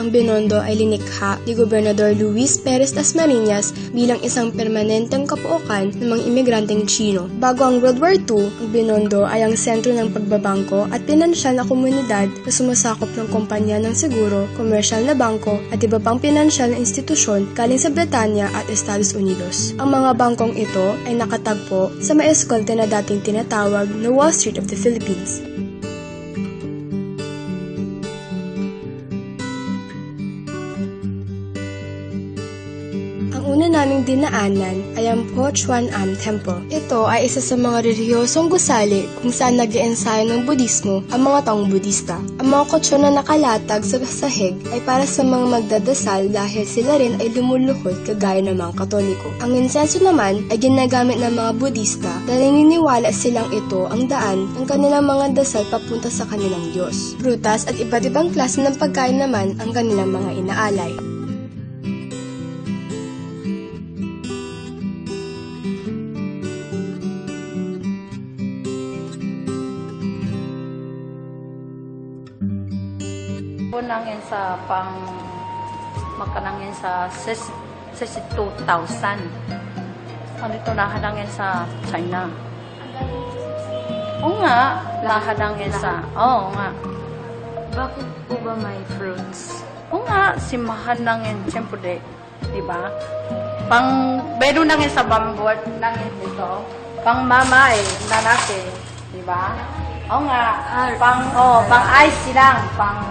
Ang Binondo ay linikha ni Gobernador Luis Perez Dasmariñas bilang isang permanenteng kapuukan ng mga imigranteng Tsino. Bago ang World War II, ang Binondo ay ang sentro ng pagbabangko at pinansyal na komunidad na sumasakop ng kumpanya ng seguro, komersyal na bangko at iba pang pinansyal na institusyon galing sa Bretanya at Estados Unidos. Ang mga bangkong ito ay nakatagpo sa maeskolte na dating tinatawag na Wall Street of the Philippines. Ang una naming dinaanan ay ang Po Chuan Am Temple. Ito ay isa sa mga relihiyosong gusali kung saan nag-iensayo ng Budismo ang mga taong Budista. Ang mga kutsyon na nakalatag sa sahig ay para sa mga magdadasal dahil sila rin ay lumuluhod kagaya ng mga Katoliko. Ang insenso naman ay ginagamit ng mga Budista dahil naniniwala silang ito ang daan ng kanilang mga dasal papunta sa kanilang Diyos. Prutas at iba't ibang klase ng pagkain naman ang kanilang mga inaalay. Nangin sa makanangin sa 62,000. Ano ito nahadangin sa China? Oo nga, nahadangin sa, oo nga. Bakit po ba may fruits? Oo nga, si mahadangin, siyempre, di ba? Pang, bedo nangin sa bambot, nangin dito. Pang mama lalaki, di ba? Oo nga, pang ice silang, pang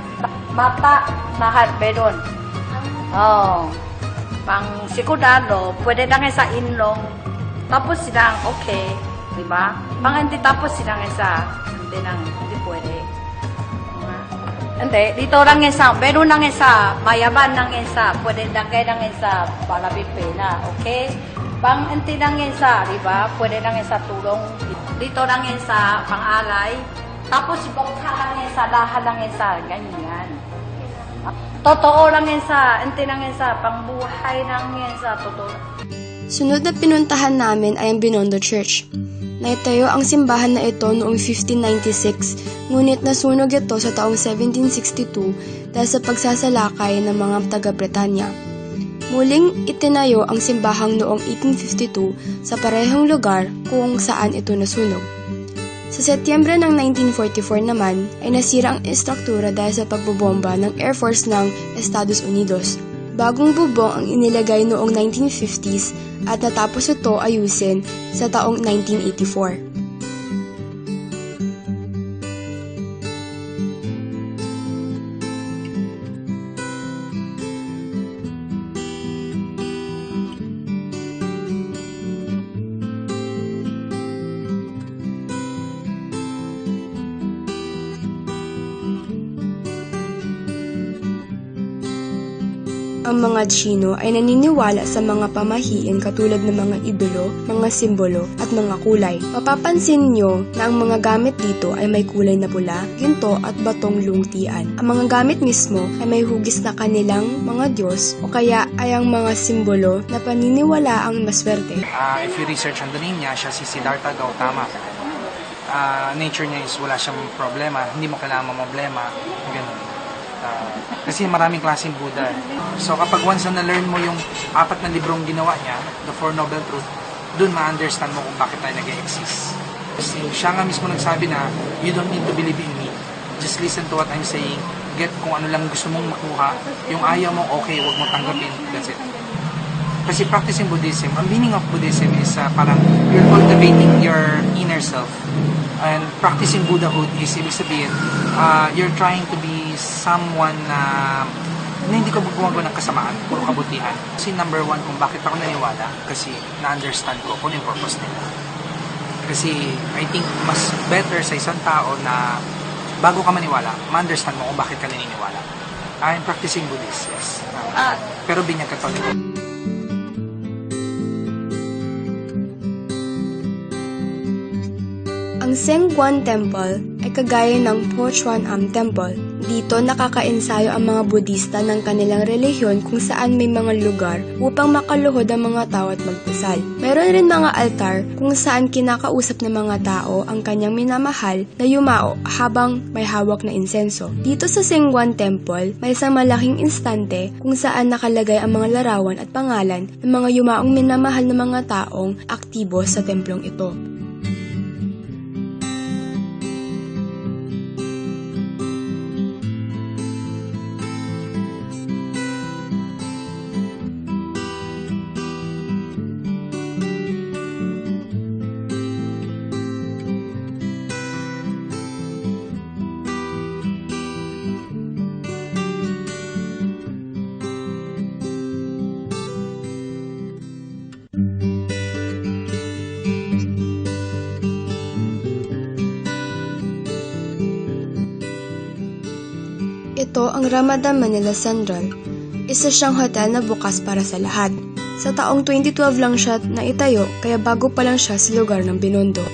bata, lahat bedon. Pang sikudado, pwede lang sa inlong. Tapos silang, okay, di ba? Pang hindi tapos silang hindi pwede. Hindi, dito lang sa, bedon lang sa, mayaban lang sa, pwede lagay lang sa palabipena, okay? Pang hindi lang sa, di ba? Pwede lang sa tulong. Dito lang sa pang-alay. Tapos bukha lang sa, lahat lang sa, ganyan. Totoo lang yan sa, hindi lang yan sa, pangbuhay lang yan sa, totoo. Sunod na pinuntahan namin ay ang Binondo Church. Naitayo ang simbahan na ito noong 1596, ngunit nasunog ito sa taong 1762 dahil sa pagsasalakay ng mga taga-Bretanya. Muling itinayo ang simbahang noong 1852 sa parehong lugar kung saan ito nasunog. Sa Setyembre ng 1944 naman ay nasira ang estruktura dahil sa pagbobomba ng Air Force ng Estados Unidos. Bagong bubong ang inilagay noong 1950s at natapos ito ayusin sa taong 1984. Ang mga Tsino ay naniniwala sa mga pamahiin katulad ng mga idolo, mga simbolo, at mga kulay. Mapapansin nyo na ang mga gamit dito ay may kulay na pula, ginto, at batong lungtian. Ang mga gamit mismo ay may hugis na kanilang mga Diyos o kaya ay ang mga simbolo na paniniwala ang maswerte. If you research on the name niya, siya si Siddhartha Gautama. Nature niya is wala siyang problema, hindi mo kailangan problema, ganun. Kasi maraming klaseng Buddha. So kapag once na na-learn mo yung 4 na librong ginawa niya, The Four Noble Truths, dun ma-understand mo kung bakit tayo nag-exist. Kasi siya nga mismo nagsabi na, you don't need to believe in me. Just listen to what I'm saying. Get kung ano lang gusto mong makuha. Yung ayaw mo, okay, huwag mo tanggapin. That's it. Kasi practicing Buddhism, ang meaning of Buddhism is parang you're cultivating your inner self. And practicing Buddhahood is, ibig sabihin, you're trying to be someone na hindi ka gumagawa ng kasamaan, puro kabutihan. Kasi number 1, kung bakit ako naniwala, kasi na-understand ko kung yung purpose nila. Kasi I think mas better sa isang tao na bago ka maniwala, ma-understand mo kung bakit ka naniniwala. I'm practicing Buddhist, yes. Pero binyag Katoliko. Ang Sengguan Temple ay kagaya ng Po Chuan Am Temple. Dito nakakaensayo ang mga Budista ng kanilang relihiyon kung saan may mga lugar upang makaluhod ang mga tao at magdasal. Mayroon rin mga altar kung saan kinakausap ng mga tao ang kanyang minamahal na yumao habang may hawak na insenso. Dito sa Sengguan Temple, may isang malaking instante kung saan nakalagay ang mga larawan at pangalan ng mga yumaong minamahal ng mga taong aktibo sa templong ito. Ito ang Ramadan Manila Central. Isa siyang hotel na bukas para sa lahat. Sa taong 2012 lang siya naitayo kaya bago pa lang siya sa lugar ng Binondo.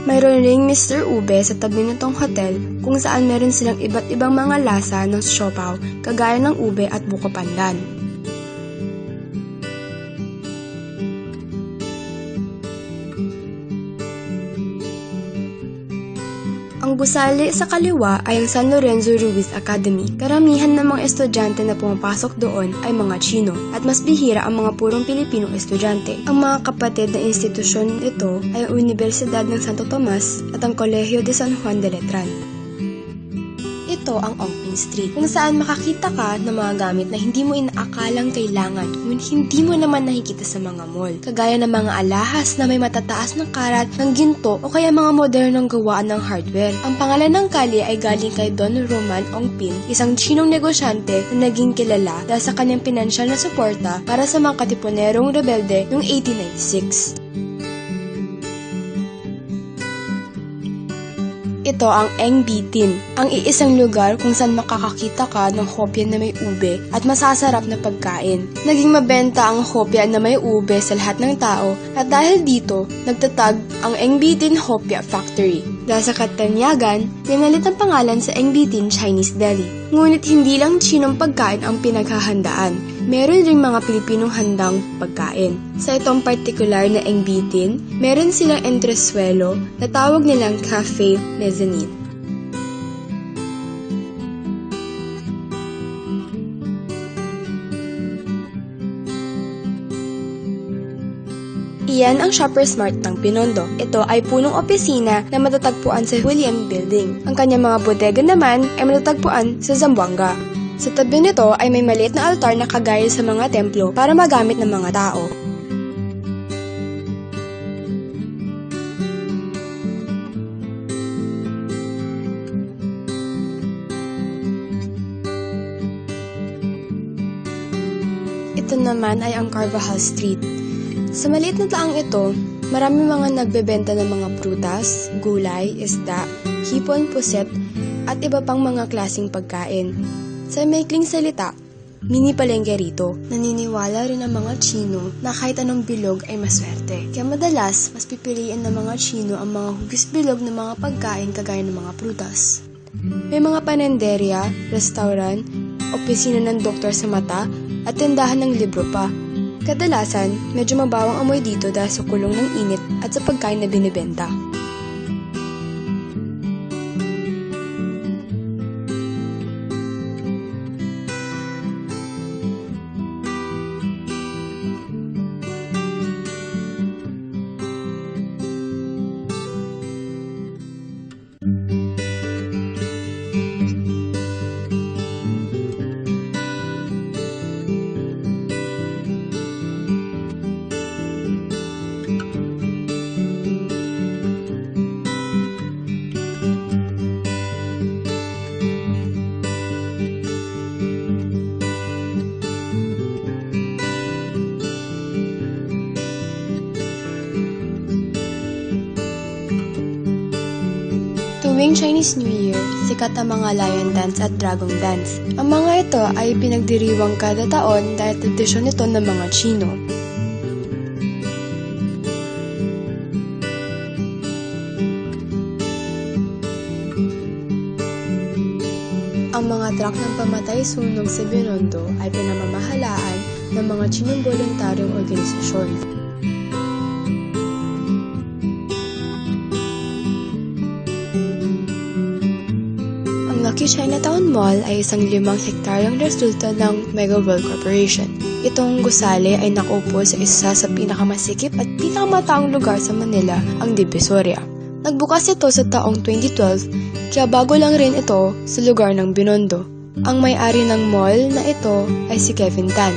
Mayroon ring Mr. Ube sa tabi nitong hotel kung saan meron silang iba't ibang mga lasa ng siopaw kagaya ng ube at buko pandan. Ang gusali sa kaliwa ay ang San Lorenzo Ruiz Academy. Karamihan ng mga estudyante na pumapasok doon ay mga Chino at mas bihira ang mga purong Pilipinong estudyante. Ang mga kapatid na institusyon nito ay ang Universidad ng Santo Tomas at ang Colegio de San Juan de Letran. Ito ang Ongping Street, kung saan makakita ka ng mga gamit na hindi mo inaakalang kailangan ngunit hindi mo naman nakikita sa mga mall. Kagaya ng mga alahas na may matataas ng karat ng ginto o kaya mga modernong gawaan ng hardware. Ang pangalan ng kalye ay galing kay Don Roman Ongpin, isang Chinong negosyante na naging kilala dahil sa kanyang pinansyal na suporta para sa mga katipunerong rebelde noong 1896. Ito ang Engbitin, ang iisang lugar kung saan makakakita ka ng hopya na may ube at masasarap na pagkain. Naging mabenta ang hopya na may ube sa lahat ng tao at dahil dito, nagtatag ang Engbitin Hopya Factory. Dahil sa katanyagan, pinalit ang pangalan sa Engbitin Chinese Deli. Ngunit hindi lang Chinong pagkain ang pinaghahandaan. Meron ring mga Pilipinong handang pagkain. Sa itong partikular na Engbitin, meron silang entresuelo na tawag nilang Cafe Mezzanine. Iyan ang Shoppers Mart ng Binondo. Ito ay punong opisina na matatagpuan sa William Building. Ang kanyang mga bodega naman ay matatagpuan sa Zamboanga. Sa tabi nito ay may maliit na altar na kagaya sa mga templo para magamit ng mga tao. Ito naman ay ang Carvajal Street. Sa maliit na taang ito, marami mga nagbebenta ng mga prutas, gulay, isda, hipon, puset, at iba pang mga klaseng pagkain. Sa maikling salita, mini palengke rito. Naniniwala rin ang mga Chino na kahit anong bilog ay maswerte. Kaya madalas, mas pipiliin ng mga Chino ang mga hugis bilog ng mga pagkain kagaya ng mga prutas. May mga panenderya, restaurant, opisina ng doktor sa mata, at tindahan ng libro pa. Kadalasan, medyo mabawang amoy dito dahil sa kulong ng init at sa pagkain na binibenta. Tuwing Chinese New Year, sikat ang mga lion dance at dragon dance. Ang mga ito ay pinagdiriwang kada taon dahil tradisyon ito ng mga Chino. Ang mga truck ng pamatay sunog sa Binondo ay pinamamahalaan ng mga Chinong voluntaryong organisasyon. Ang Lucky Chinatown Mall ay isang 5 hektaryang resulta ng Mega World Corporation. Itong gusali ay nakaupo sa isa sa pinakamasikip at pinakamataong lugar sa Manila, ang Divisoria. Nagbukas ito sa taong 2012, kaya bago lang rin ito sa lugar ng Binondo. Ang may-ari ng mall na ito ay si Kevin Tan.